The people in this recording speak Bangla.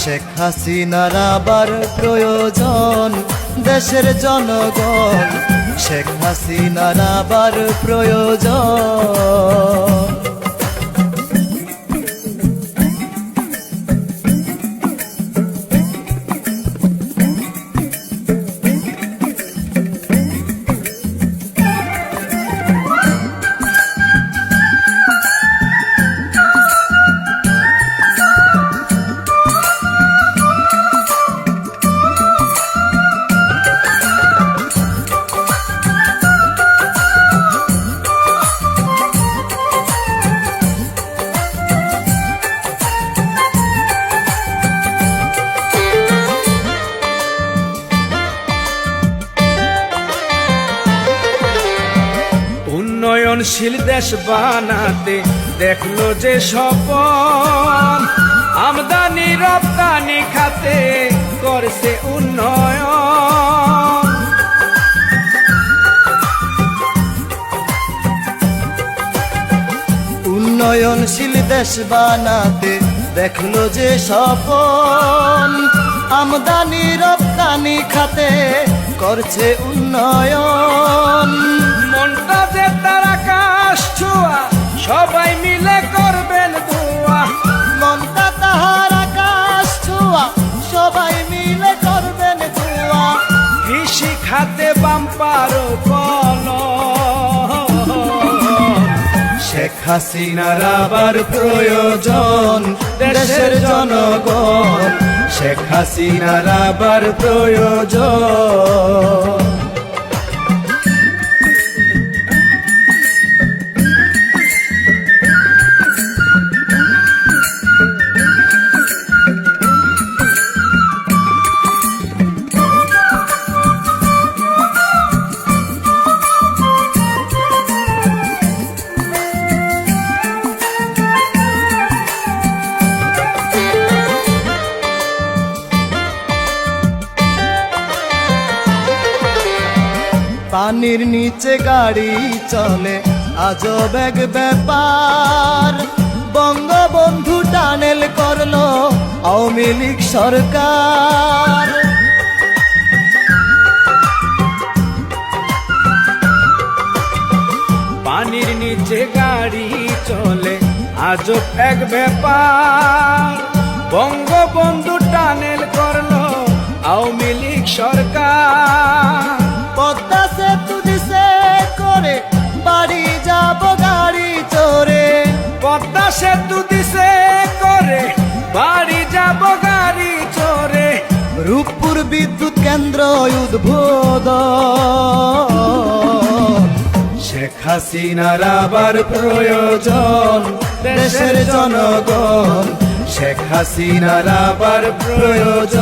শেখ হাসিনার আবার প্রয়োজন দেশের জনগণ, শেখ হাসিনার আবার প্রয়োজন। উন্নয়নশীল দেশ বানাতে দেখলো যে স্বপন, আমদানি রপ্তানি খাতে করছে উন্নয়ন। উন্নয়নশীল দেশ বানাতে দেখলো যে স্বপন, আমদানি রপ্তানি খাতে করছে উন্নয়ন। মনটা যে তার আকাশ ছোঁয়া, সবাই মিলে করবেন দোয়া। মনটা তাহার আকাশ ছোঁয়া, সবাই মিলে করবেন দোয়া। কৃষি খাতে বাম্পার ফলন, শেখ হাসিনার আবার প্রয়োজন দেশের জনগণ, শেখ হাসিনার আবার প্রয়োজন। পানির নিচে গাড়ি চলে আজব এক ব্যাপার, বঙ্গবন্ধু টানেল করলো আওয়ামী লীগ সরকার। পানির নিচে গাড়ি চলে আজব এক ব্যাপার, বঙ্গবন্ধু টানেল করলো আওয়ামী লীগ সরকার। পদ্মা সেতু দিছে করে বাড়ি যাব গাড়ি চড়ে, পদ্মা সেতু দিছে করে বাড়ি যাব গাড়ি চড়ে। রূপপুর বিদ্যুৎ কেন্দ্র উদ্বোধন, শেখ হাসিনার আবার প্রয়োজন দেশের জনগণ, শেখ হাসিনার আবার প্রয়োজন।